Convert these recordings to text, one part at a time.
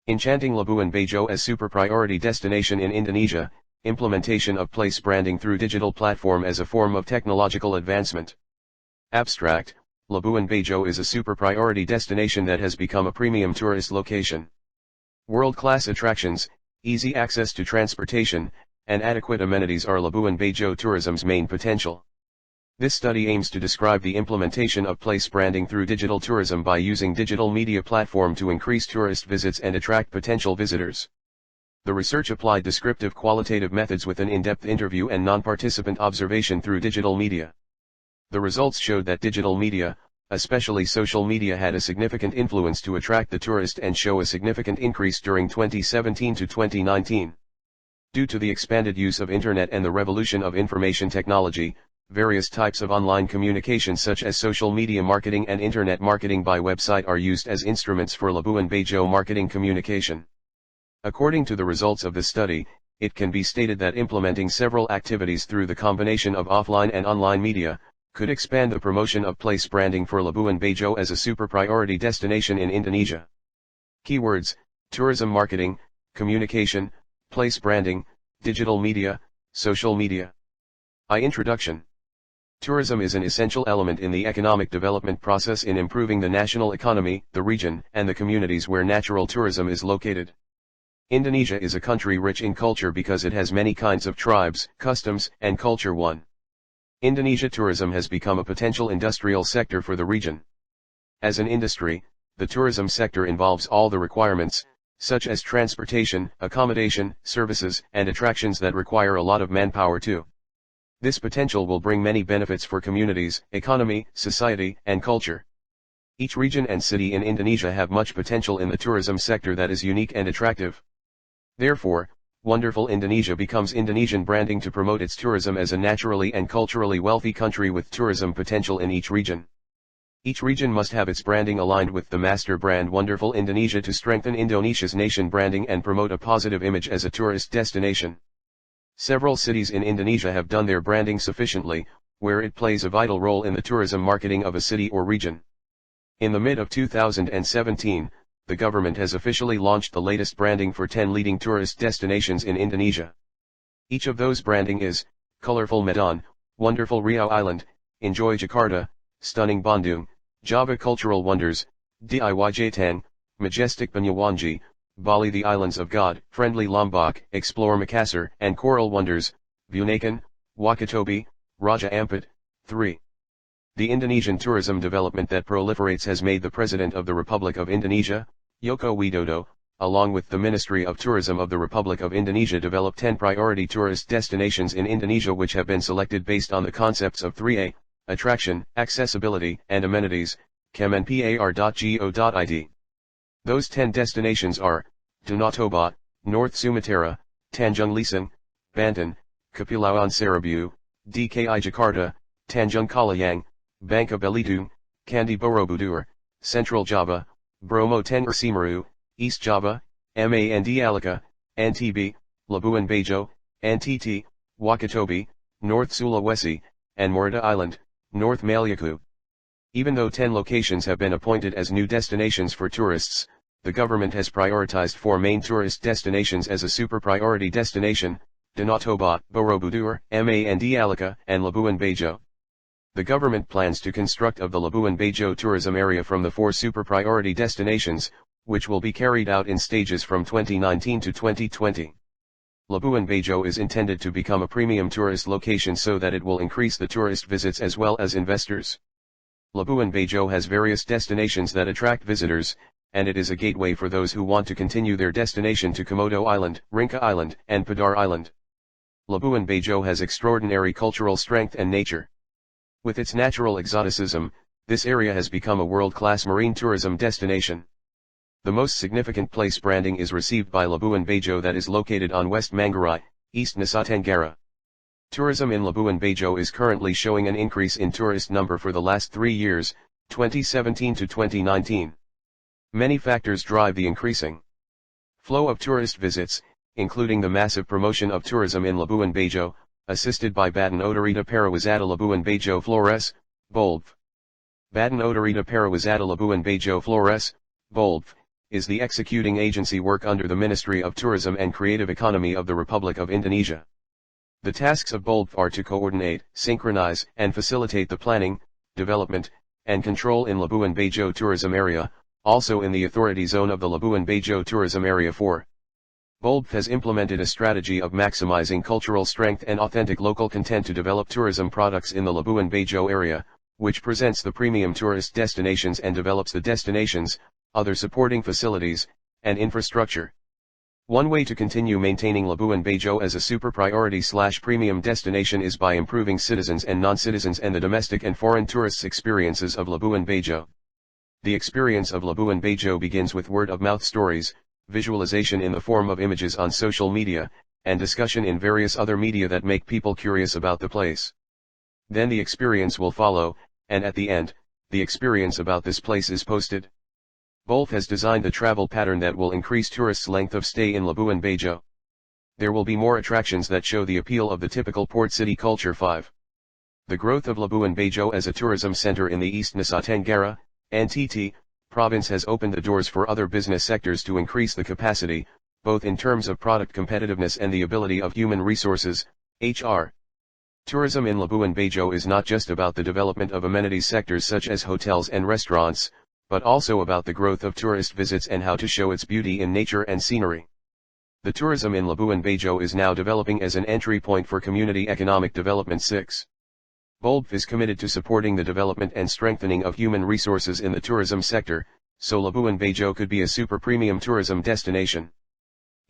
Enchanting Labuan Bajo as super priority destination in Indonesia, implementation of place branding through digital platform as a form of technological advancement. Abstract, Labuan Bajo is a super priority destination that has become a premium tourist location. World-class attractions, easy access to transportation, and adequate amenities are Labuan Bajo tourism's main potential. This study aims to describe the implementation of place branding through digital tourism by using digital media platform to increase tourist visits and attract potential visitors. The research applied descriptive qualitative methods with an in-depth interview and non-participant observation through digital media. The results showed that digital media, especially social media, had a significant influence to attract the tourist and show a significant increase during 2017 to 2019. Due to the expanded use of internet and the revolution of information technology, various types of online communication such as social media marketing and internet marketing by website are used as instruments for Labuan Bajo marketing communication. According to the results of the study, it can be stated that implementing several activities through the combination of offline and online media could expand the promotion of place branding for Labuan Bajo as a super priority destination in Indonesia. Keywords: tourism marketing, communication, place branding, digital media, social media. Introduction. Tourism is an essential element in the economic development process in improving the national economy, the region, and the communities where natural tourism is located. Indonesia is a country rich in culture because it has many kinds of tribes, customs, and culture. 1. Indonesia tourism has become a potential industrial sector for the region. As an industry, the tourism sector involves all the requirements, such as transportation, accommodation, services, and attractions that require a lot of manpower too. This potential will bring many benefits for communities, economy, society, and culture. Each region and city in Indonesia have much potential in the tourism sector that is unique and attractive. Therefore, Wonderful Indonesia becomes Indonesian branding to promote its tourism as a naturally and culturally wealthy country with tourism potential in each region. Each region must have its branding aligned with the master brand Wonderful Indonesia to strengthen Indonesia's nation branding and promote a positive image as a tourist destination. Several cities in Indonesia have done their branding sufficiently, where it plays a vital role in the tourism marketing of a city or region. In the mid of 2017, the government has officially launched the latest branding for 10 leading tourist destinations in Indonesia. Each of those branding is, Colorful Medan, Wonderful Riau Island, Enjoy Jakarta, Stunning Bandung, Java Cultural Wonders, DIY Jateng, Majestic Banyuwangi, Bali the Islands of God, Friendly Lombok, Explore Makassar, and Coral Wonders, Bunaken, Wakatobi, Raja Ampat. 3. The Indonesian tourism development that proliferates has made the President of the Republic of Indonesia, Joko Widodo, along with the Ministry of Tourism of the Republic of Indonesia develop 10 priority tourist destinations in Indonesia which have been selected based on the concepts of 3A, attraction, accessibility, and amenities, kemenpar.go.id. Those 10 destinations are, Danau Toba, North Sumatra, Tanjung Lesung, Banten, Kepulauan Seribu, DKI Jakarta, Tanjung Kalayang, Bangka Belitung, Candi Borobudur, Central Java, Bromo Tengger Semeru, East Java, Mandalika, Ntb, Labuan Bajo, Ntt, Wakatobi, North Sulawesi, and Morita Island, North Maluku. Even though 10 locations have been appointed as new destinations for tourists, the government has prioritized 4 main tourist destinations as a super priority destination: Danau Toba, Borobudur, Mandalika, and Labuan Bajo. The government plans to construct of the Labuan Bajo tourism area from the 4 super priority destinations, which will be carried out in stages from 2019 to 2020. Labuan Bajo is intended to become a premium tourist location so that it will increase the tourist visits as well as investors. Labuan Bajo has various destinations that attract visitors, and it is a gateway for those who want to continue their destination to Komodo Island, Rinca Island, and Padar Island. Labuan Bajo has extraordinary cultural strength and nature. With its natural exoticism, this area has become a world-class marine tourism destination. The most significant place branding is received by Labuan Bajo that is located on West Manggarai, East Nusa Tenggara. Tourism in Labuan Bajo is currently showing an increase in tourist number for the last 3 years, 2017 to 2019. Many factors drive the increasing flow of tourist visits, including the massive promotion of tourism in Labuan Bajo, assisted by Badan Otorita Pariwisata Labuan Bajo Flores, BOLV. Badan Otorita Pariwisata Labuan Bajo Flores, BOLV, is the executing agency work under the Ministry of Tourism and Creative Economy of the Republic of Indonesia. The tasks of BOLB are to coordinate, synchronize, and facilitate the planning, development, and control in Labuan Bajo Tourism Area, also in the authority zone of the Labuan Bajo Tourism Area 4. BOLB has implemented a strategy of maximizing cultural strength and authentic local content to develop tourism products in the Labuan Bajo area, which presents the premium tourist destinations and develops the destinations, other supporting facilities, and infrastructure. One way to continue maintaining Labuan Bajo as a super priority/premium destination is by improving citizens and non-citizens and the domestic and foreign tourists' experiences of Labuan Bajo. The experience of Labuan Bajo begins with word-of-mouth stories, visualization in the form of images on social media, and discussion in various other media that make people curious about the place. Then the experience will follow, and at the end, the experience about this place is posted. BOLB has designed a travel pattern that will increase tourists' length of stay in Labuan Bajo. There will be more attractions that show the appeal of the typical port city culture. 5. The growth of Labuan Bajo as a tourism center in the East Nusa Tenggara, NTT, province has opened the doors for other business sectors to increase the capacity, both in terms of product competitiveness and the ability of human resources, HR. Tourism in Labuan Bajo is not just about the development of amenities sectors such as hotels and restaurants, but also about the growth of tourist visits and how to show its beauty in nature and scenery. The tourism in Labuan Bajo is now developing as an entry point for community economic development. 6. BOLB is committed to supporting the development and strengthening of human resources in the tourism sector, so Labuan Bajo could be a super premium tourism destination.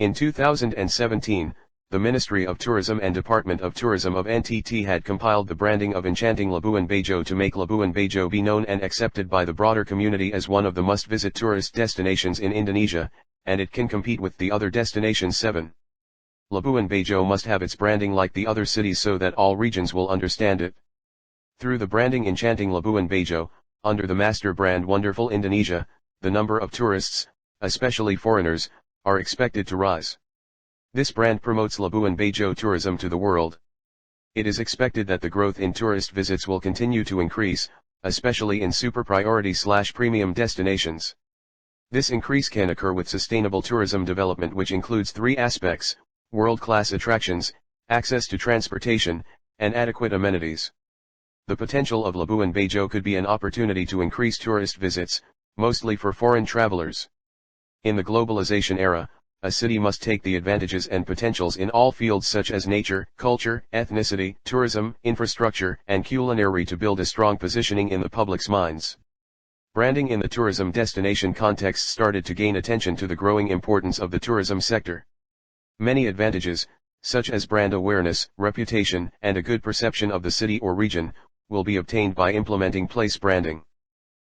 In 2017, the Ministry of Tourism and Department of Tourism of NTT had compiled the branding of Enchanting Labuan Bajo to make Labuan Bajo be known and accepted by the broader community as one of the must-visit tourist destinations in Indonesia, and it can compete with the other destinations. 7. Labuan Bajo must have its branding like the other cities so that all regions will understand it. Through the branding Enchanting Labuan Bajo, under the master brand Wonderful Indonesia, the number of tourists, especially foreigners, are expected to rise. This brand promotes Labuan Bajo tourism to the world. It is expected that the growth in tourist visits will continue to increase, especially in super priority/premium destinations. This increase can occur with sustainable tourism development, which includes 3 aspects: world-class attractions, access to transportation, and adequate amenities. The potential of Labuan Bajo could be an opportunity to increase tourist visits, mostly for foreign travelers. In the globalization era, a city must take the advantages and potentials in all fields such as nature, culture, ethnicity, tourism, infrastructure, and culinary to build a strong positioning in the public's minds. Branding in the tourism destination context started to gain attention to the growing importance of the tourism sector. Many advantages, such as brand awareness, reputation, and a good perception of the city or region, will be obtained by implementing place branding.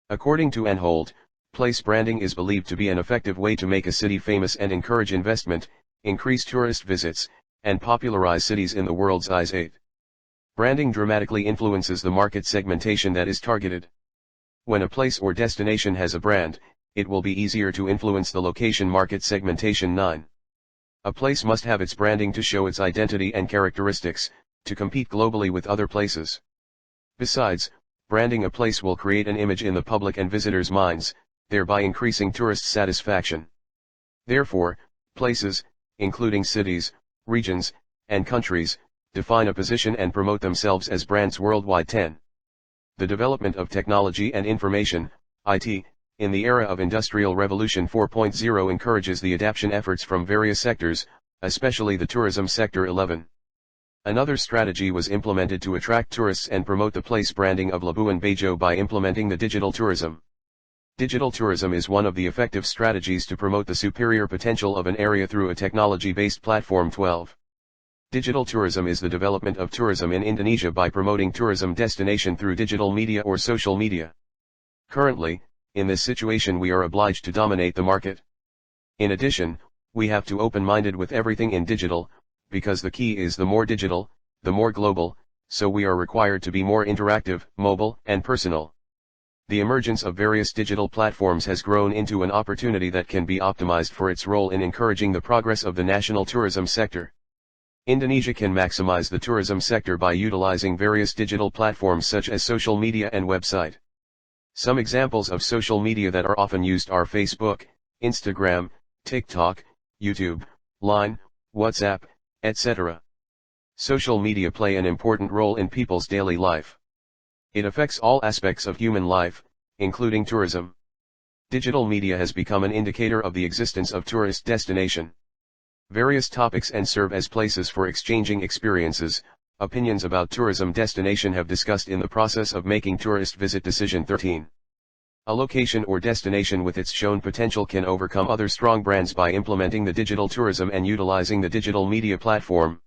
According to Anhold, place branding is believed to be an effective way to make a city famous and encourage investment, increase tourist visits, and popularize cities in the world's eyes. 8. Branding dramatically influences the market segmentation that is targeted. When a place or destination has a brand, it will be easier to influence the location market segmentation. 9. A place must have its branding to show its identity and characteristics, to compete globally with other places. Besides, branding a place will create an image in the public and visitors' minds, thereby increasing tourist satisfaction. Therefore, places, including cities, regions, and countries, define a position and promote themselves as brands worldwide. 10. The development of technology and information, IT, in the era of Industrial Revolution 4.0 encourages the adaptation efforts from various sectors, especially the tourism sector. 11. Another strategy was implemented to attract tourists and promote the place branding of Labuan Bajo by implementing the digital tourism. Digital tourism is one of the effective strategies to promote the superior potential of an area through a technology-based platform. 12. Digital tourism is the development of tourism in Indonesia by promoting tourism destination through digital media or social media. Currently, in this situation we are obliged to dominate the market. In addition, we have to open-minded with everything in digital, because the key is the more digital, the more global, so we are required to be more interactive, mobile, and personal. The emergence of various digital platforms has grown into an opportunity that can be optimized for its role in encouraging the progress of the national tourism sector. Indonesia can maximize the tourism sector by utilizing various digital platforms such as social media and website. Some examples of social media that are often used are Facebook, Instagram, TikTok, YouTube, Line, WhatsApp, etc. Social media play an important role in people's daily life. It affects all aspects of human life, including tourism. Digital media has become an indicator of the existence of tourist destination. Various topics and serve as places for exchanging experiences, opinions about tourism destination have discussed in the process of making tourist visit decision 13. A location or destination with its shown potential can overcome other strong brands by implementing the digital tourism and utilizing the digital media platform.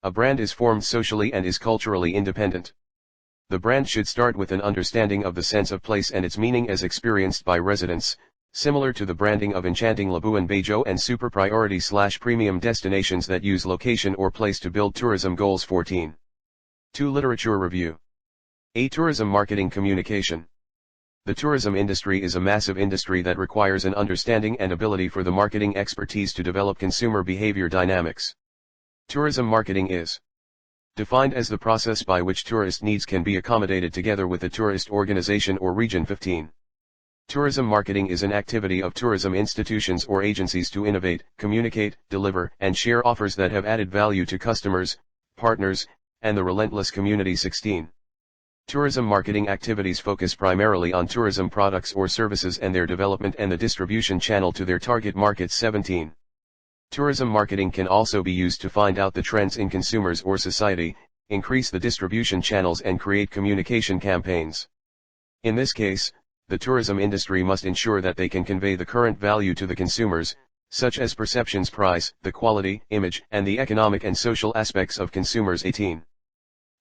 A brand is formed socially and is culturally independent. The brand should start with an understanding of the sense of place and its meaning as experienced by residents, similar to the branding of Enchanting Labuan Bajo and super priority/premium destinations that use location or place to build tourism goals. 14. 2. Literature review. A. Tourism marketing communication. The tourism industry is a massive industry that requires an understanding and ability for the marketing expertise to develop consumer behavior dynamics. Tourism marketing is defined as the process by which tourist needs can be accommodated together with a tourist organization or region. 15. Tourism marketing is an activity of tourism institutions or agencies to innovate, communicate, deliver, and share offers that have added value to customers, partners, and the relentless community. 16. Tourism marketing activities focus primarily on tourism products or services and their development and the distribution channel to their target markets. 17. Tourism marketing can also be used to find out the trends in consumers or society, increase the distribution channels and create communication campaigns. In this case, the tourism industry must ensure that they can convey the current value to the consumers, such as perceptions, price, the quality, image, and the economic and social aspects of consumers. 18.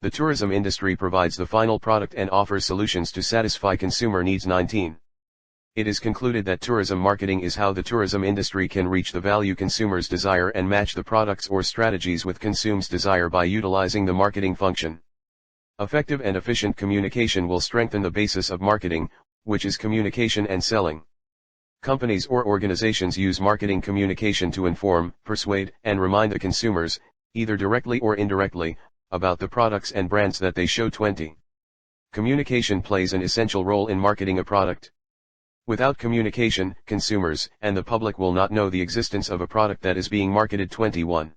The tourism industry provides the final product and offers solutions to satisfy consumer needs. 19. It is concluded that tourism marketing is how the tourism industry can reach the value consumers desire and match the products or strategies with consumers' desire by utilizing the marketing function. Effective and efficient communication will strengthen the basis of marketing, which is communication and selling. Companies or organizations use marketing communication to inform, persuade, and remind the consumers, either directly or indirectly, about the products and brands that they show. 20. Communication plays an essential role in marketing a product. Without communication, consumers and the public will not know the existence of a product that is being marketed. 21.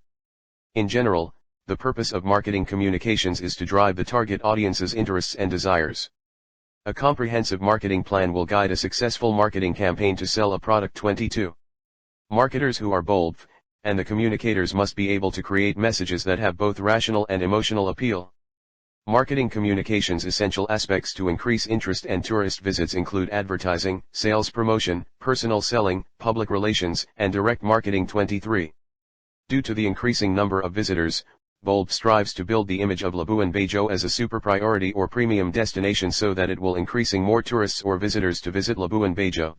In general, the purpose of marketing communications is to drive the target audience's interests and desires. A comprehensive marketing plan will guide a successful marketing campaign to sell a product. 22. Marketers who are bold, and the communicators must be able to create messages that have both rational and emotional appeal. Marketing communications essential aspects to increase interest and tourist visits include advertising, sales promotion, personal selling, public relations, and direct marketing. 23. Due to the increasing number of visitors, Bulb strives to build the image of Labuan Bajo as a super priority or premium destination so that it will increasing more tourists or visitors to visit Labuan Bajo.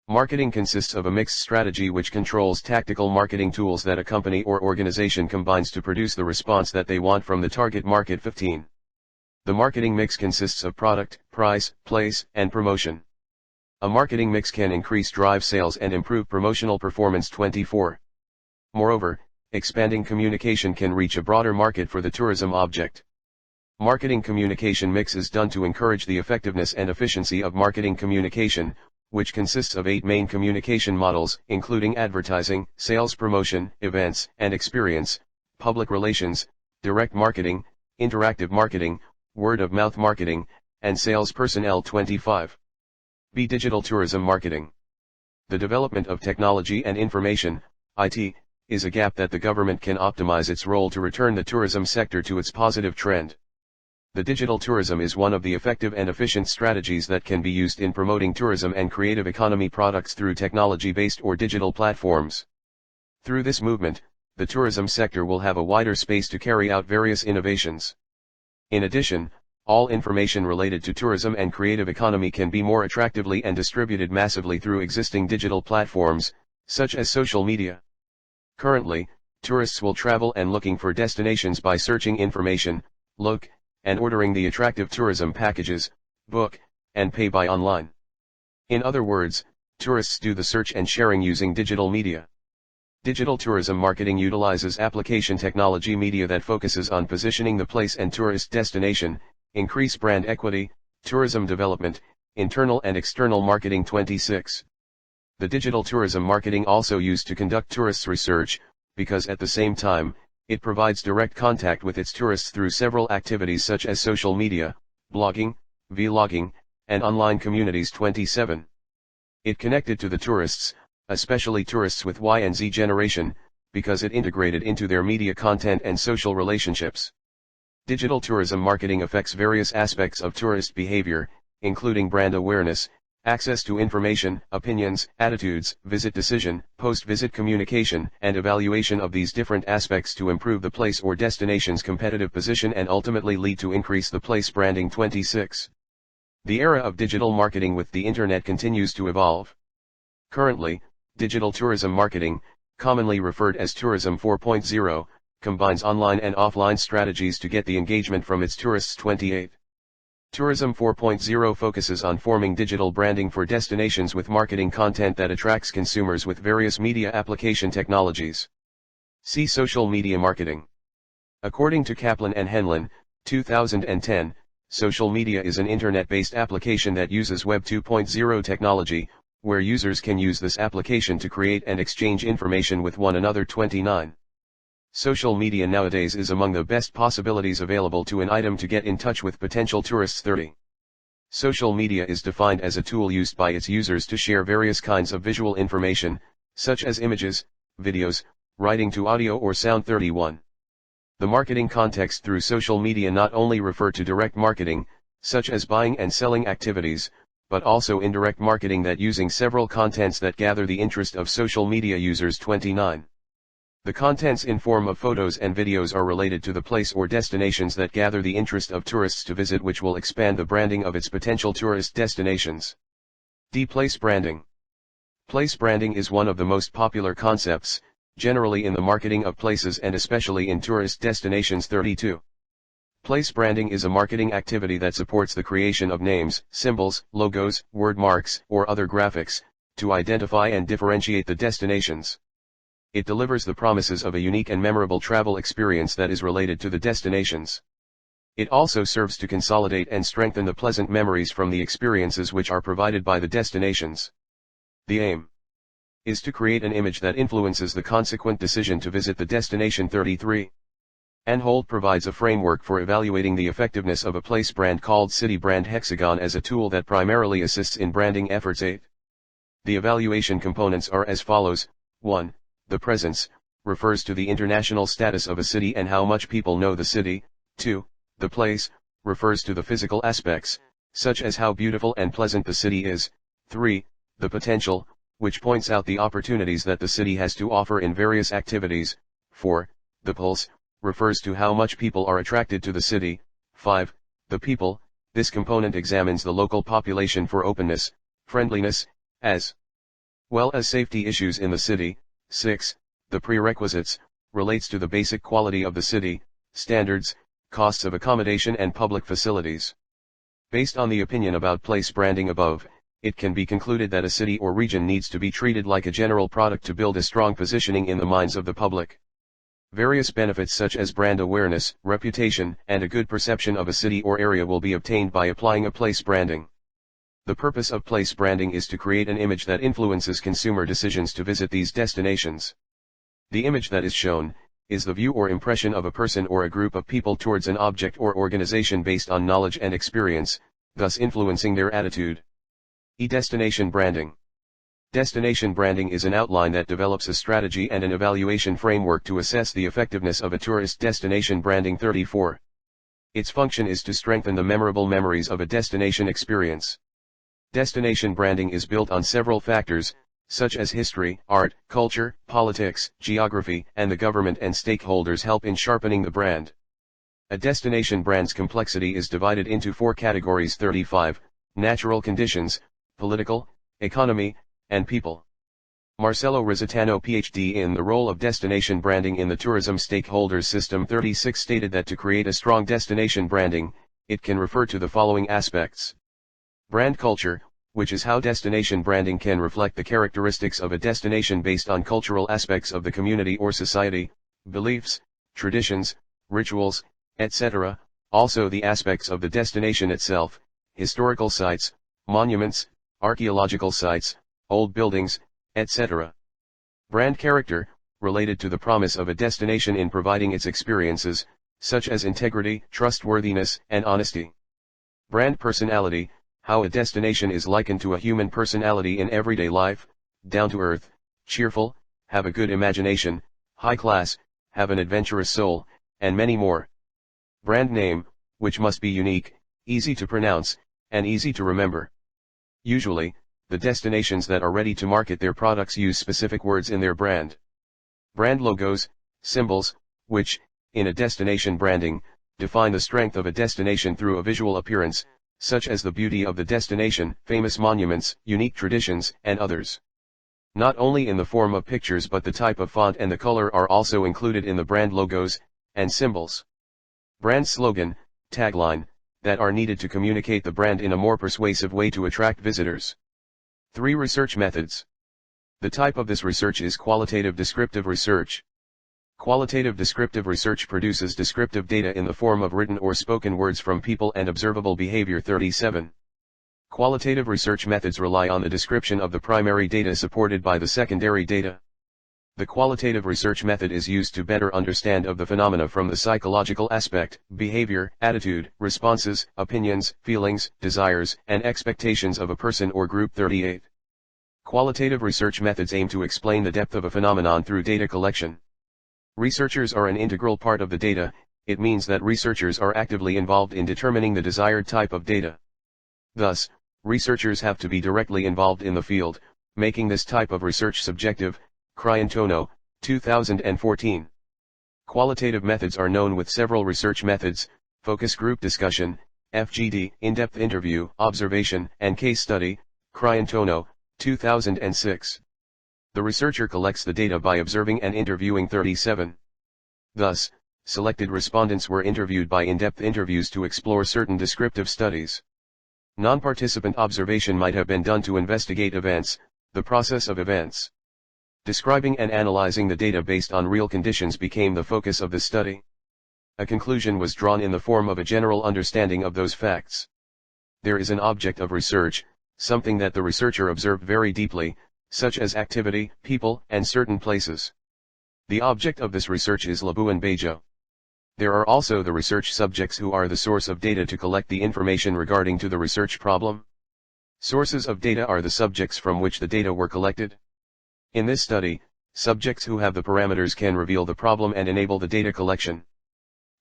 Marketing consists of a mixed strategy which controls tactical marketing tools that a company or organization combines to produce the response that they want from the target market. 15. The marketing mix consists of product, price, place, and promotion. A marketing mix can increase drive sales and improve promotional performance. 24. Moreover, expanding communication can reach a broader market for the tourism object. Marketing communication mix is done to encourage the effectiveness and efficiency of marketing communication, which consists of 8 main communication models, including advertising, sales promotion, events and experience, public relations, direct marketing, interactive marketing, word-of-mouth marketing, and sales personnel. 25. B. Digital tourism marketing. The development of technology and information, IT, is a gap that the government can optimize its role to return the tourism sector to its positive trend. The digital tourism is one of the effective and efficient strategies that can be used in promoting tourism and creative economy products through technology-based or digital platforms. Through this movement, the tourism sector will have a wider space to carry out various innovations. In addition, all information related to tourism and creative economy can be more attractively and distributed massively through existing digital platforms, such as social media. Currently, tourists will travel and looking for destinations by searching information, look, and ordering the attractive tourism packages, book, and pay by online. In other words, tourists do the search and sharing using digital media. Digital tourism marketing utilizes application technology media that focuses on positioning the place and tourist destination, increase brand equity, tourism development, internal and external marketing. 26. The digital tourism marketing also used to conduct tourists research, because at the same time, it provides direct contact with its tourists through several activities such as social media, blogging, vlogging, and online communities 27. It connected to the tourists, especially tourists with Y and Z generation, because it integrated into their media content and social relationships. Digital tourism marketing affects various aspects of tourist behavior, including brand awareness, access to information, opinions, attitudes, visit decision, post-visit communication, and evaluation of these different aspects to improve the place or destination's competitive position and ultimately lead to increase the place branding 26. The era of digital marketing with the internet continues to evolve. Currently, digital tourism marketing, commonly referred as Tourism 4.0, combines online and offline strategies to get the engagement from its tourists 28. Tourism 4.0 focuses on forming digital branding for destinations with marketing content that attracts consumers with various media application technologies. See social media marketing. According to Kaplan and Henlon, 2010, social media is an internet-based application that uses Web 2.0 technology, where users can use this application to create and exchange information with one another 29. Social media nowadays is among the best possibilities available to an item to get in touch with potential tourists 30. Social media is defined as a tool used by its users to share various kinds of visual information, such as images, videos, writing to audio or sound 31. The marketing context through social media not only refer to direct marketing, such as buying and selling activities, but also indirect marketing that using several contents that gather the interest of social media users 29. The contents in form of photos and videos are related to the place or destinations that gather the interest of tourists to visit, which will expand the branding of its potential tourist destinations. Place branding. Place branding is one of the most popular concepts, generally in the marketing of places and especially in tourist destinations 32. Place branding is a marketing activity that supports the creation of names, symbols, logos, word marks, or other graphics, to identify and differentiate the destinations. It delivers the promises of a unique and memorable travel experience that is related to the destinations. It also serves to consolidate and strengthen the pleasant memories from the experiences which are provided by the destinations. The aim is to create an image that influences the consequent decision to visit the destination 33. Anhold provides a framework for evaluating the effectiveness of a place brand called City Brand Hexagon as a tool that primarily assists in branding efforts 8. The evaluation components are as follows. 1. The presence, refers to the international status of a city and how much people know the city. 2. The place, refers to the physical aspects, such as how beautiful and pleasant the city is. 3. The potential, which points out the opportunities that the city has to offer in various activities. 4. The pulse, refers to how much people are attracted to the city. 5. The people, this component examines the local population for openness, friendliness, as well as safety issues in the city. 6. The prerequisites, relates to the basic quality of the city, standards, costs of accommodation and public facilities. Based on the opinion about place branding above, it can be concluded that a city or region needs to be treated like a general product to build a strong positioning in the minds of the public. Various benefits such as brand awareness, reputation, and a good perception of a city or area will be obtained by applying a place branding. The purpose of place branding is to create an image that influences consumer decisions to visit these destinations. The image that is shown is the view or impression of a person or a group of people towards an object or organization based on knowledge and experience, thus influencing their attitude. Destination branding. Destination branding is an outline that develops a strategy and an evaluation framework to assess the effectiveness of a tourist destination branding 34. Its function is to strengthen the memorable memories of a destination experience. Destination branding is built on several factors, such as history, art, culture, politics, geography, and the government and stakeholders help in sharpening the brand. A destination brand's complexity is divided into 4 categories 35, natural conditions, political, economy, and people. Marcelo Rizzitano PhD in the role of destination branding in the tourism stakeholders system 36 stated that to create a strong destination branding, it can refer to the following aspects. Brand culture, which is how destination branding can reflect the characteristics of a destination based on cultural aspects of the community or society, beliefs, traditions, rituals, etc., also the aspects of the destination itself, historical sites, monuments, archaeological sites, old buildings, etc. Brand character, related to the promise of a destination in providing its experiences, such as integrity, trustworthiness, and honesty. Brand personality, how a destination is likened to a human personality in everyday life, down to earth, cheerful, have a good imagination, high class, have an adventurous soul, and many more. Brand name, which must be unique, easy to pronounce, and easy to remember. Usually, the destinations that are ready to market their products use specific words in their brand. Brand logos, symbols, which, in a destination branding, define the strength of a destination through a visual appearance, such as the beauty of the destination, famous monuments, unique traditions, and others. Not only in the form of pictures but the type of font and the color are also included in the brand logos and symbols. Brand slogan, tagline, that are needed to communicate the brand in a more persuasive way to attract visitors. 3 Research methods. The type of this research is qualitative descriptive research. Qualitative descriptive research produces descriptive data in the form of written or spoken words from people and observable behavior. 37. Qualitative research methods rely on the description of the primary data supported by the secondary data. The qualitative research method is used to better understand of the phenomena from the psychological aspect, behavior, attitude, responses, opinions, feelings, desires, and expectations of a person or group. 38. Qualitative research methods aim to explain the depth of a phenomenon through data collection. Researchers are an integral part of the data. It means that researchers are actively involved in determining the desired type of data. Thus, researchers have to be directly involved in the field, making this type of research subjective. Criantono, 2014. Qualitative methods are known with several research methods: focus group discussion, FGD, in-depth interview, observation, and case study. Criantono, 2006. The researcher collects the data by observing and interviewing. 37. Thus, selected respondents were interviewed by in-depth interviews to explore certain descriptive studies. Non-participant observation might have been done to investigate events, the process of events. Describing and analyzing the data based on real conditions became the focus of the study. A conclusion was drawn in the form of a general understanding of those facts. There is an object of research, something that the researcher observed very deeply, such as activity, people, and certain places. The object of this research is Labuan Bajo. There are also the research subjects who are the source of data to collect the information regarding to the research problem. Sources of data are the subjects from which the data were collected. In this study, subjects who have the parameters can reveal the problem and enable the data collection.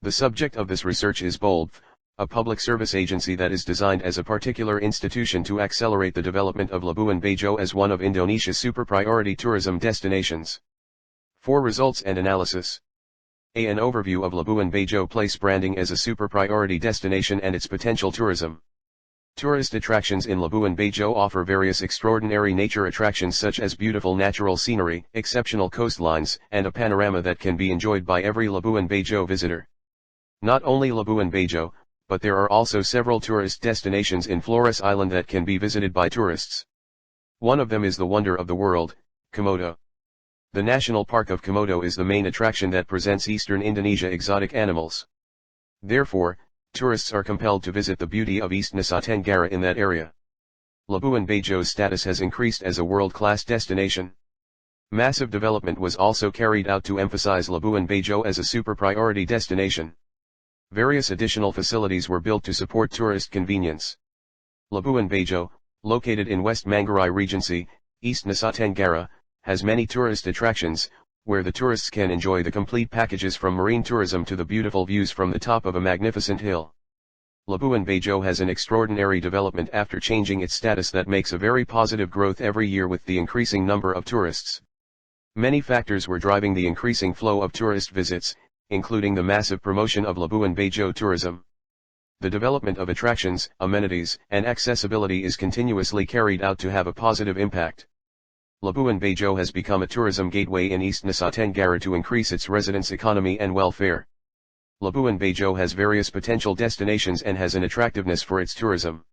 The subject of this research is BOLPF, a public service agency that is designed as a particular institution to accelerate the development of Labuan Bajo as one of Indonesia's super priority tourism destinations. 4 Results and analysis. An overview of Labuan Bajo place branding as a super priority destination and its potential tourism. Tourist attractions in Labuan Bajo offer various extraordinary nature attractions such as beautiful natural scenery, exceptional coastlines, and a panorama that can be enjoyed by every Labuan Bajo visitor. Not only Labuan Bajo, but there are also several tourist destinations in Flores Island that can be visited by tourists. One of them is the wonder of the world, Komodo. The National Park of Komodo is the main attraction that presents eastern Indonesia exotic animals. Therefore, tourists are compelled to visit the beauty of East Nusa Tenggara in that area. Labuan Bajo's status has increased as a world-class destination. Massive development was also carried out to emphasize Labuan Bajo as a super priority destination. Various additional facilities were built to support tourist convenience. Labuan Bajo, located in West Manggarai Regency, East Nusa Tenggara, has many tourist attractions, where the tourists can enjoy the complete packages from marine tourism to the beautiful views from the top of a magnificent hill. Labuan Bajo has an extraordinary development after changing its status that makes a very positive growth every year with the increasing number of tourists. Many factors were driving the increasing flow of tourist visits, including the massive promotion of Labuan Bajo tourism. The development of attractions, amenities, and accessibility is continuously carried out to have a positive impact. Labuan Bajo has become a tourism gateway in East Nusa Tenggara to increase its residents' economy and welfare. Labuan Bajo has various potential destinations and has an attractiveness for its tourism.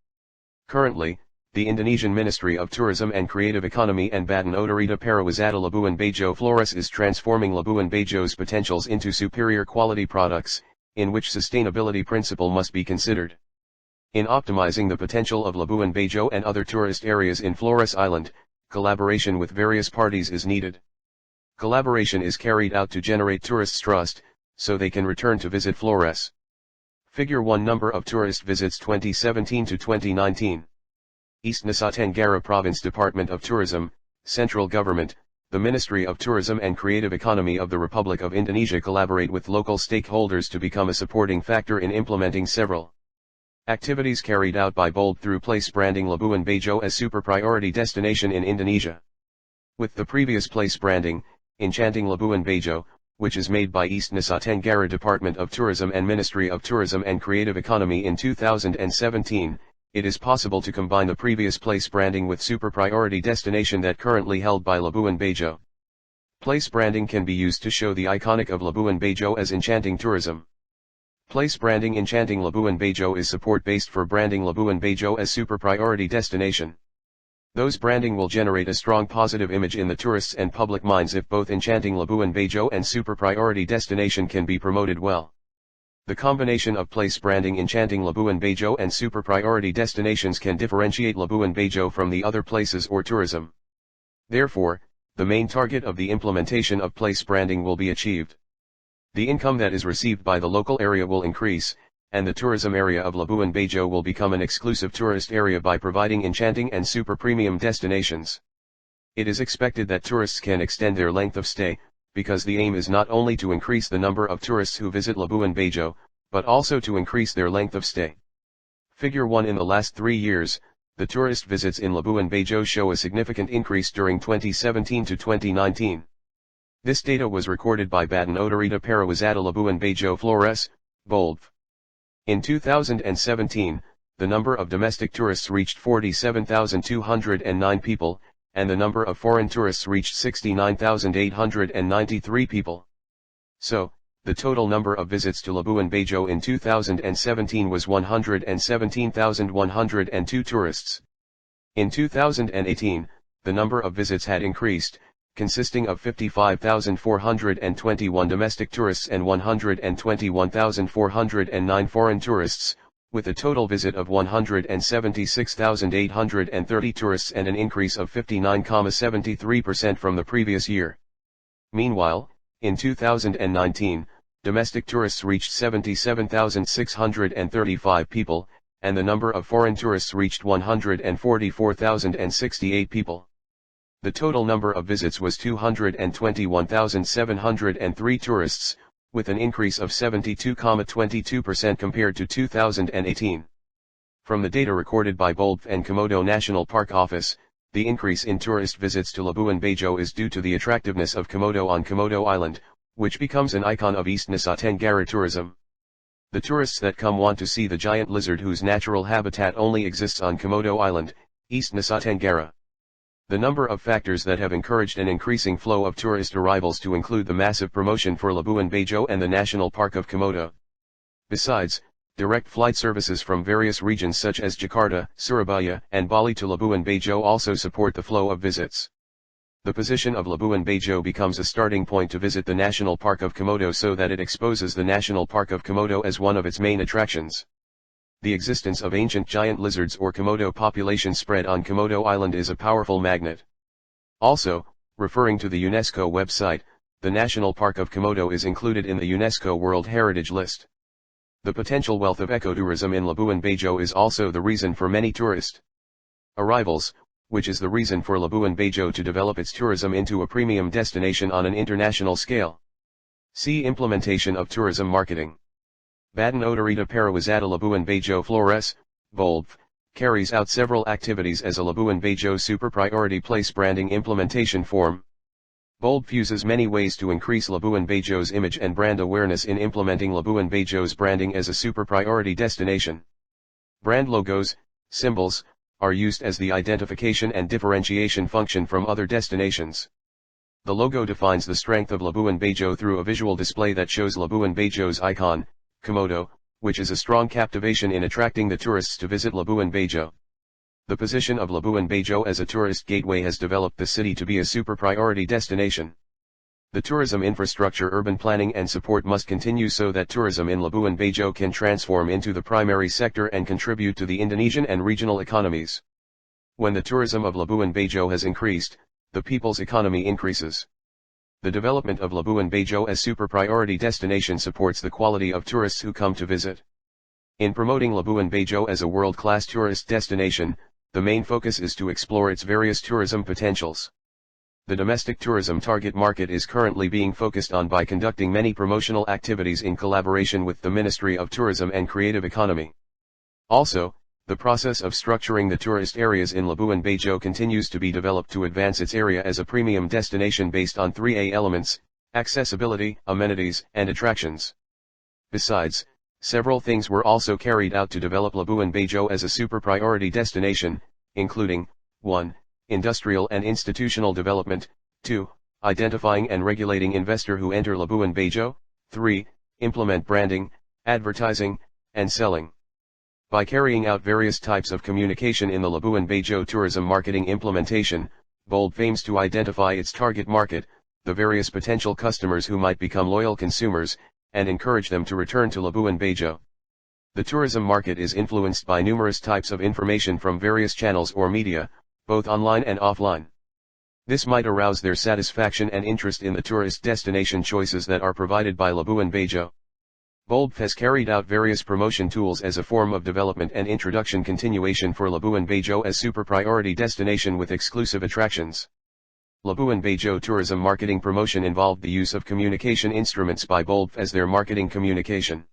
Currently, the Indonesian Ministry of Tourism and Creative Economy and Badan Otorita Pariwisata Labuan Bajo Flores is transforming Labuan Bajo's potentials into superior quality products, in which sustainability principle must be considered. In optimizing the potential of Labuan Bajo and other tourist areas in Flores Island, collaboration with various parties is needed. Collaboration is carried out to generate tourists' trust, so they can return to visit Flores. Figure 1 Number of tourist visits 2017 to 2019. East Nusa Tenggara Province Department of Tourism, Central Government, the Ministry of Tourism and Creative Economy of the Republic of Indonesia collaborate with local stakeholders to become a supporting factor in implementing several activities carried out by BOLD through place branding Labuan Bajo as super priority destination in Indonesia. With the previous place branding, Enchanting Labuan Bajo, which is made by East Nusa Tenggara Department of Tourism and Ministry of Tourism and Creative Economy in 2017, it is possible to combine the previous place branding with super priority destination that currently held by Labuan Bajo. Place branding can be used to show the iconic of Labuan Bajo as enchanting tourism. Place branding Enchanting Labuan Bajo is support-based for branding Labuan Bajo as super priority destination. Those branding will generate a strong positive image in the tourists and public minds if both Enchanting Labuan Bajo and super priority destination can be promoted well. The combination of place branding Enchanting Labuan Bajo and super priority destinations can differentiate Labuan Bajo from the other places or tourism. Therefore, the main target of the implementation of place branding will be achieved. The income that is received by the local area will increase, and the tourism area of Labuan Bajo will become an exclusive tourist area by providing enchanting and super premium destinations. It is expected that tourists can extend their length of stay, because the aim is not only to increase the number of tourists who visit Labuan Bajo, but also to increase their length of stay. Figure 1 In the last 3 years, the tourist visits in Labuan Bajo show a significant increase during 2017 to 2019. This data was recorded by Badan Otorita para Wisata Labuan Bajo Flores, BOLD. In 2017, the number of domestic tourists reached 47,209 people, and the number of foreign tourists reached 69,893 people. So, the total number of visits to Labuan Bajo in 2017 was 117,102 tourists. In 2018, the number of visits had increased, consisting of 55,421 domestic tourists and 121,409 foreign tourists, with a total visit of 176,830 tourists and an increase of 59.73% from the previous year. Meanwhile, in 2019, domestic tourists reached 77,635 people, and the number of foreign tourists reached 144,068 people. The total number of visits was 221,703 tourists, with an increase of 72.22% compared to 2018. From the data recorded by BOLD and Komodo National Park Office, the increase in tourist visits to Labuan Bajo is due to the attractiveness of Komodo on Komodo Island, which becomes an icon of East Nusa Tenggara tourism. The tourists that come want to see the giant lizard whose natural habitat only exists on Komodo Island, East Nusa Tenggara. The number of factors that have encouraged an increasing flow of tourist arrivals to include the massive promotion for Labuan Bajo and the National Park of Komodo. Besides, direct flight services from various regions such as Jakarta, Surabaya, and Bali to Labuan Bajo also support the flow of visits. The position of Labuan Bajo becomes a starting point to visit the National Park of Komodo so that it exposes the National Park of Komodo as one of its main attractions. The existence of ancient giant lizards or Komodo population spread on Komodo Island is a powerful magnet. Also, referring to the UNESCO website, the National Park of Komodo is included in the UNESCO World Heritage List. The potential wealth of ecotourism in Labuan Bajo is also the reason for many tourist arrivals, which is the reason for Labuan Bajo to develop its tourism into a premium destination on an international scale. See Implementation of Tourism Marketing. Badan Otorita para Wisata Labuan Bajo Flores, BOLD, carries out several activities as a Labuan Bajo super priority place branding implementation form. BOLD fuses many ways to increase Labuan Bajo's image and brand awareness in implementing Labuan Bajo's branding as a super priority destination. Brand logos, symbols, are used as the identification and differentiation function from other destinations. The logo defines the strength of Labuan Bajo through a visual display that shows Labuan Bajo's icon, Komodo, which is a strong captivation in attracting the tourists to visit Labuan Bajo. The position of Labuan Bajo as a tourist gateway has developed the city to be a super priority destination. The tourism infrastructure, urban planning and support must continue so that tourism in Labuan Bajo can transform into the primary sector and contribute to the Indonesian and regional economies. When the tourism of Labuan Bajo has increased, the people's economy increases. The development of Labuan Bajo as super priority destination supports the quality of tourists who come to visit. In promoting Labuan Bajo as a world-class tourist destination, the main focus is to explore its various tourism potentials. The domestic tourism target market is currently being focused on by conducting many promotional activities in collaboration with the Ministry of Tourism and Creative Economy. Also, the process of structuring the tourist areas in Labuan Bajo continues to be developed to advance its area as a premium destination based on 3A elements: accessibility, amenities, and attractions. Besides, several things were also carried out to develop Labuan Bajo as a super priority destination, including 1. Industrial and institutional development, 2. Identifying and regulating investor who enter Labuan Bajo, 3. Implement branding, advertising, and selling. By carrying out various types of communication in the Labuan Bajo tourism marketing implementation, BOLB aims to identify its target market, the various potential customers who might become loyal consumers, and encourage them to return to Labuan Bajo. The tourism market is influenced by numerous types of information from various channels or media, both online and offline. This might arouse their satisfaction and interest in the tourist destination choices that are provided by Labuan Bajo. BOLB has carried out various promotion tools as a form of development and introduction continuation for Labuan Bajo as super priority destination with exclusive attractions. Labuan Bajo tourism marketing promotion involved the use of communication instruments by BOLB as their marketing communication.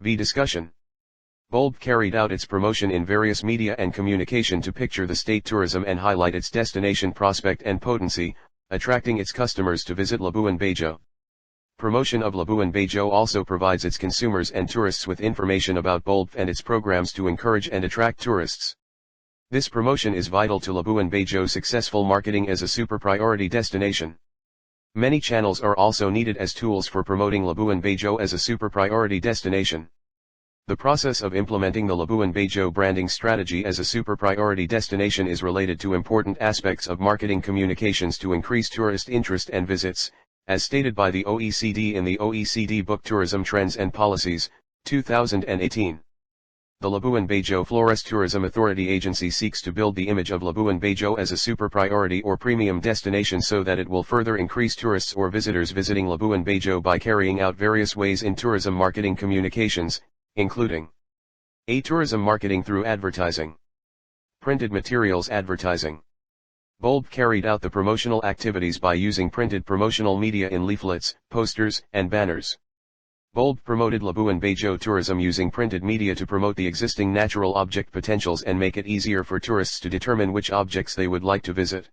Discussion. BOLB carried out its promotion in various media and communication to picture the state tourism and highlight its destination prospect and potency, attracting its customers to visit Labuan Bajo. Promotion of Labuan Bajo also provides its consumers and tourists with information about BOLB and its programs to encourage and attract tourists. This promotion is vital to Labuan Bajo's successful marketing as a super priority destination. Many channels are also needed as tools for promoting Labuan Bajo as a super priority destination. The process of implementing the Labuan Bajo branding strategy as a super priority destination is related to important aspects of marketing communications to increase tourist interest and visits, as stated by the OECD in the OECD Book Tourism Trends and Policies, 2018. The Labuan Bajo Flores Tourism Authority Agency seeks to build the image of Labuan Bajo as a super priority or premium destination so that it will further increase tourists or visitors visiting Labuan Bajo by carrying out various ways in tourism marketing communications, including A. Tourism marketing through advertising. Printed materials advertising. BOLB carried out the promotional activities by using printed promotional media in leaflets, posters, and banners. BOLB promoted Labuan Bajo tourism using printed media to promote the existing natural object potentials and make it easier for tourists to determine which objects they would like to visit.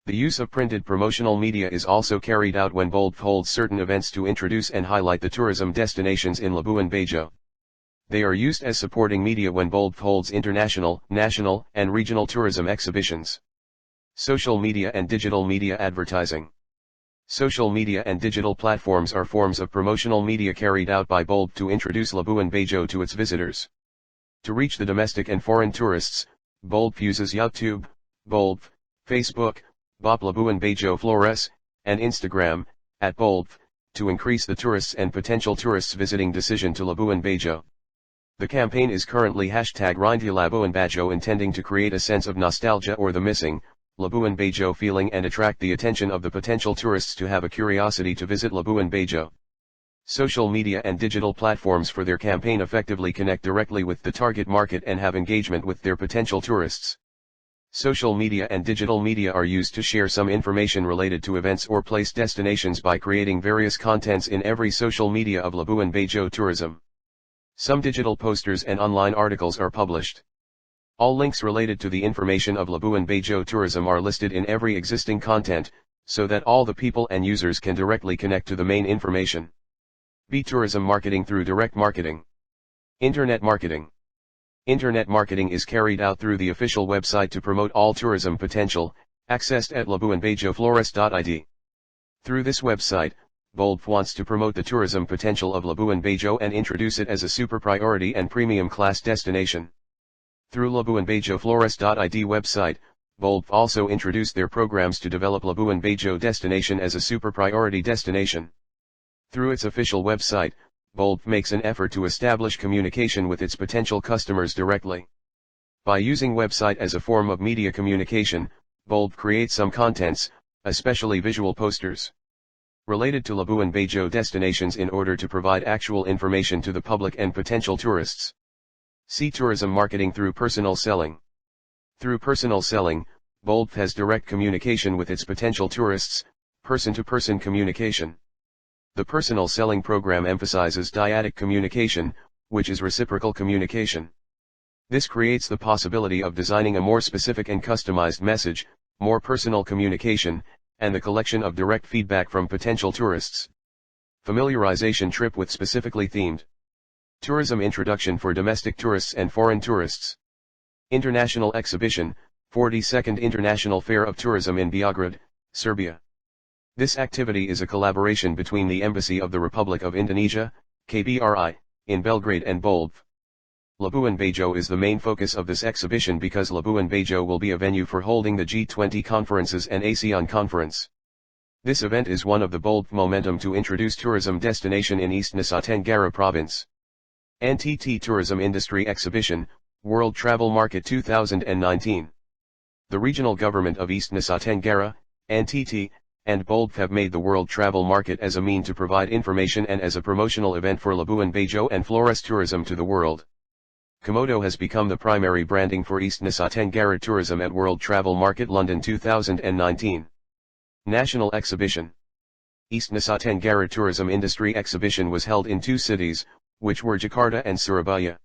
The use of printed promotional media is also carried out when BOLB holds certain events to introduce and highlight the tourism destinations in Labuan Bajo. They are used as supporting media when BOLB holds international, national, and regional tourism exhibitions. Social media and digital media advertising. Social media and digital platforms are forms of promotional media carried out by BOLB to introduce Labuan Bajo to its visitors. To reach the domestic and foreign tourists, BOLB uses YouTube, BOLB, Facebook, BOP Labuan Bajo Flores, and Instagram, @BOLB, to increase the tourists and potential tourists visiting decision to Labuan Bajo. The campaign is currently #Untitled Labuan Bajo, intending to create a sense of nostalgia or the missing Labuan Bajo feeling and attract the attention of the potential tourists to have a curiosity to visit Labuan Bajo. Social media and digital platforms for their campaign effectively connect directly with the target market and have engagement with their potential tourists. Social media and digital media are used to share some information related to events or place destinations by creating various contents in every social media of Labuan Bajo tourism. Some digital posters and online articles are published. All links related to the information of Labuan Bajo tourism are listed in every existing content, so that all the people and users can directly connect to the main information. Tourism marketing through direct marketing. Internet marketing. Internet marketing is carried out through the official website to promote all tourism potential, accessed at labuanbajoflores.id. Through this website, BOLB wants to promote the tourism potential of Labuan Bajo and introduce it as a super priority and premium class destination. Through labuanbajoflores.id website, BOLB also introduced their programs to develop Labuan Bajo destination as a super priority destination. Through its official website, BOLB makes an effort to establish communication with its potential customers directly. By using website as a form of media communication, Bulb creates some contents, especially visual posters, related to Labuan Bajo destinations in order to provide actual information to the public and potential tourists. See tourism marketing through personal selling. Through personal selling, Bulb has direct communication with its potential tourists, person-to-person communication. The personal selling program emphasizes dyadic communication, which is reciprocal communication. This creates the possibility of designing a more specific and customized message, more personal communication, and the collection of direct feedback from potential tourists. Familiarization trip with specifically themed tourism introduction for domestic tourists and foreign tourists. International exhibition, 42nd International Fair of Tourism in Beograd, Serbia. This activity is a collaboration between the Embassy of the Republic of Indonesia, KBRI, in Belgrade and Bulb. Labuan Bajo is the main focus of this exhibition because Labuan Bajo will be a venue for holding the G20 conferences and ASEAN conference. This event is one of the Bulb momentum to introduce tourism destination in East Nusa Tenggara Province. NTT Tourism Industry Exhibition, World Travel Market 2019. The regional government of East Nusa Tenggara, NTT, and Bulb have made the World Travel Market as a mean to provide information and as a promotional event for Labuan Bajo and Flores tourism to the world. Komodo has become the primary branding for East Nusa Tenggara tourism at World Travel Market London 2019. National Exhibition. East Nusa Tenggara Tourism Industry Exhibition was held in two cities, which were Jakarta and Surabaya.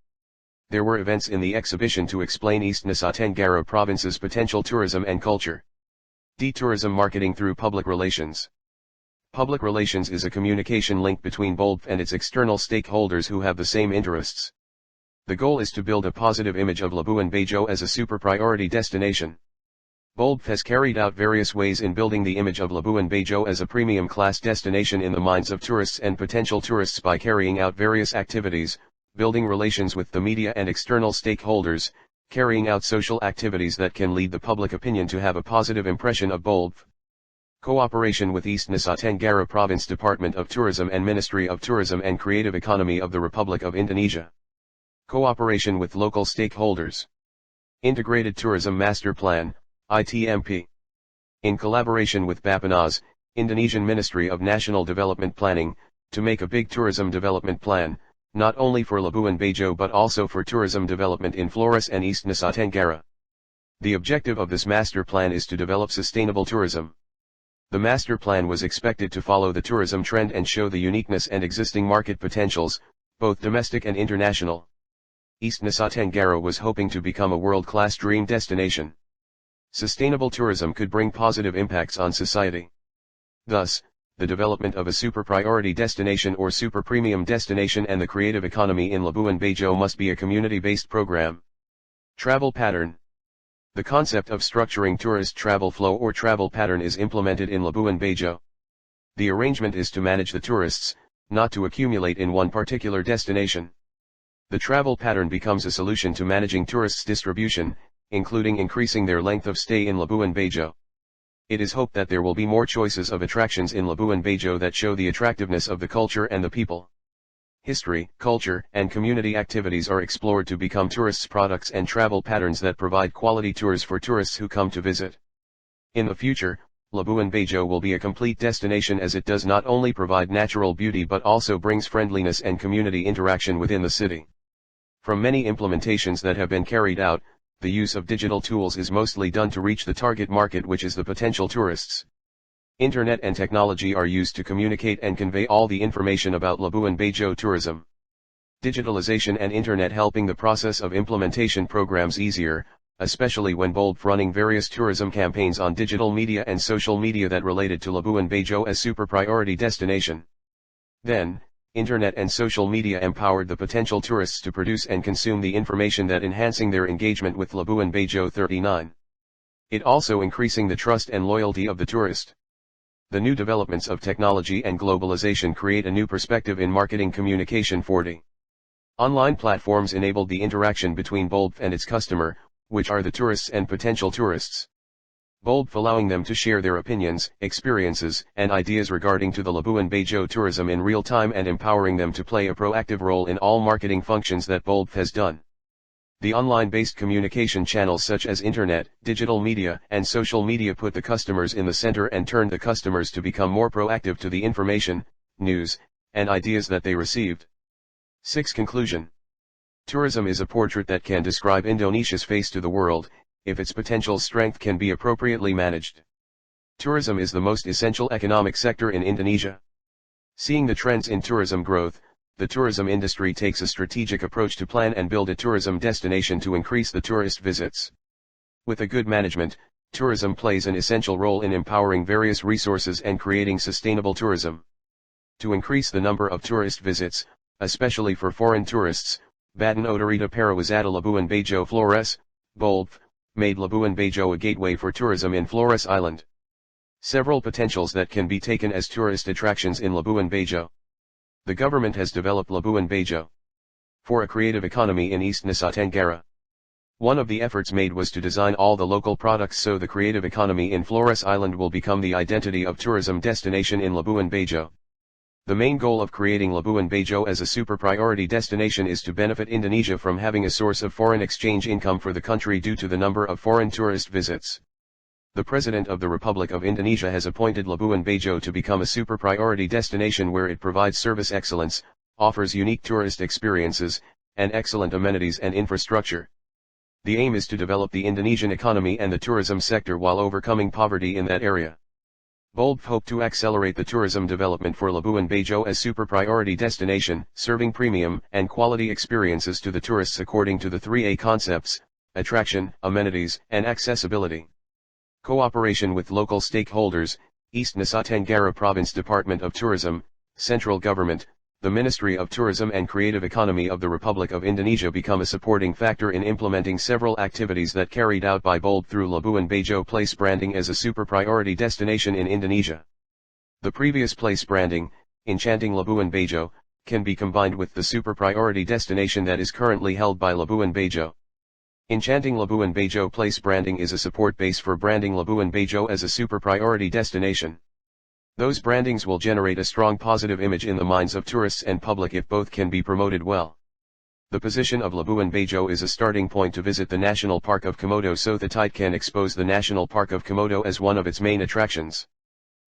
There were events in the exhibition to explain East Nusa Tenggara Province's potential tourism and culture. Tourism marketing through public relations. Public relations is a communication link between Bulb and its external stakeholders who have the same interests. The goal is to build a positive image of Labuan Bajo as a super priority destination. Bulb has carried out various ways in building the image of Labuan Bajo as a premium class destination in the minds of tourists and potential tourists by carrying out various activities, building relations with the media and external stakeholders, carrying out social activities that can lead the public opinion to have a positive impression of Bulb. Cooperation with East Nusa Tenggara Province Department of Tourism and Ministry of Tourism and Creative Economy of the Republic of Indonesia. Cooperation with local stakeholders. Integrated Tourism Master Plan, ITMP. In collaboration with Bappenas, Indonesian Ministry of National Development Planning, to make a big tourism development plan, not only for Labuan Bajo but also for tourism development in Flores and East Nusa Tenggara. The objective of this master plan is to develop sustainable tourism. The master plan was expected to follow the tourism trend and show the uniqueness and existing market potentials, both domestic and international. East Nusa Tenggara was hoping to become a world-class dream destination. Sustainable tourism could bring positive impacts on society. Thus, the development of a super priority destination or super premium destination and the creative economy in Labuan Bajo must be a community-based program. Travel pattern. The concept of structuring tourist travel flow or travel pattern is implemented in Labuan Bajo. The arrangement is to manage the tourists, not to accumulate in one particular destination. The travel pattern becomes a solution to managing tourists' distribution, including increasing their length of stay in Labuan Bajo. It is hoped that there will be more choices of attractions in Labuan Bajo that show the attractiveness of the culture and the people. History, culture, and community activities are explored to become tourists' products and travel patterns that provide quality tours for tourists who come to visit. In the future, Labuan Bajo will be a complete destination as it does not only provide natural beauty but also brings friendliness and community interaction within the city. From many implementations that have been carried out, the use of digital tools is mostly done to reach the target market, which is the potential tourists. Internet and technology are used to communicate and convey all the information about Labuan Bajo tourism. Digitalization and internet helping the process of implementation programs easier, especially when Bulb running various tourism campaigns on digital media and social media that related to Labuan Bajo as super priority destination. Then, internet and social media empowered the potential tourists to produce and consume the information that enhancing their engagement with Labuan Bajo 39. It also increasing the trust and loyalty of the tourist. The new developments of technology and globalization create a new perspective in marketing communication 40. Online platforms enabled the interaction between Bulb and its customer, which are the tourists and potential tourists. Bulb allowing them to share their opinions, experiences, and ideas regarding to the Labuan Bajo tourism in real time and empowering them to play a proactive role in all marketing functions that Bulb has done. The online-based communication channels such as internet, digital media, and social media put the customers in the center and turned the customers to become more proactive to the information, news, and ideas that they received. 6. Conclusion. Tourism is a portrait that can describe Indonesia's face to the world, if its potential strength can be appropriately managed. Tourism is the most essential economic sector in Indonesia. Seeing the trends in tourism growth, the tourism industry takes a strategic approach to plan and build a tourism destination to increase the tourist visits. With a good management, tourism plays an essential role in empowering various resources and creating sustainable tourism. To increase the number of tourist visits, especially for foreign tourists, Badan Otorita Pariwisata Labuan Bajo Flores, BOLB, made Labuan Bajo a gateway for tourism in Flores Island. Several potentials that can be taken as tourist attractions in Labuan Bajo. The government has developed Labuan Bajo for a creative economy in East Nusa Tenggara. One of the efforts made was to design all the local products so the creative economy in Flores Island will become the identity of tourism destination in Labuan Bajo. The main goal of creating Labuan Bajo as a super priority destination is to benefit Indonesia from having a source of foreign exchange income for the country due to the number of foreign tourist visits. The President of the Republic of Indonesia has appointed Labuan Bajo to become a super priority destination where it provides service excellence, offers unique tourist experiences, and excellent amenities and infrastructure. The aim is to develop the Indonesian economy and the tourism sector while overcoming poverty in that area. BOLB hope to accelerate the tourism development for Labuan Bajo as super priority destination, serving premium and quality experiences to the tourists according to the 3A concepts: attraction, amenities, and accessibility. Cooperation with local stakeholders, East Nusa Tenggara Province Department of Tourism, Central Government, the Ministry of Tourism and Creative Economy of the Republic of Indonesia become a supporting factor in implementing several activities that carried out by BOLB through Labuan Bajo place branding as a super priority destination in Indonesia. The previous place branding, Enchanting Labuan Bajo, can be combined with the super priority destination that is currently held by Labuan Bajo. Enchanting Labuan Bajo place branding is a support base for branding Labuan Bajo as a super priority destination. Those brandings will generate a strong positive image in the minds of tourists and public if both can be promoted well. The position of Labuan Bajo is a starting point to visit the National Park of Komodo so the tide can expose the National Park of Komodo as one of its main attractions.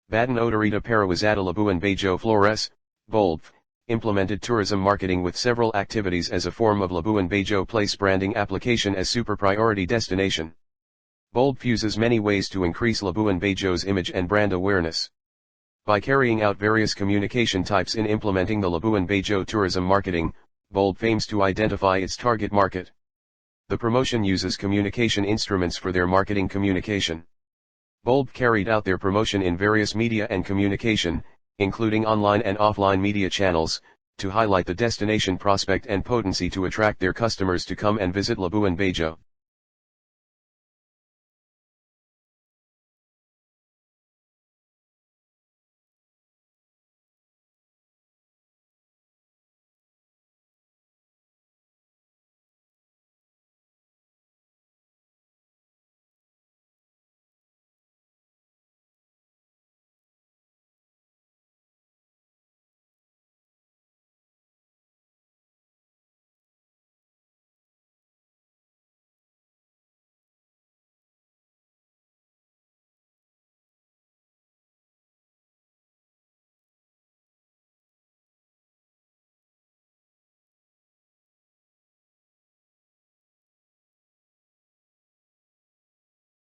Badan Otorita Pariwisata Labuan Bajo Flores, BOLB, implemented tourism marketing with several activities as a form of Labuan Bajo place branding application as super priority destination. BOLB fuses many ways to increase Labuan Bajo's image and brand awareness. By carrying out various communication types in implementing the Labuan Bajo tourism marketing, BOLB aims to identify its target market. The promotion uses communication instruments for their marketing communication. BOLB carried out their promotion in various media and communication, including online and offline media channels, to highlight the destination prospect and potency to attract their customers to come and visit Labuan Bajo.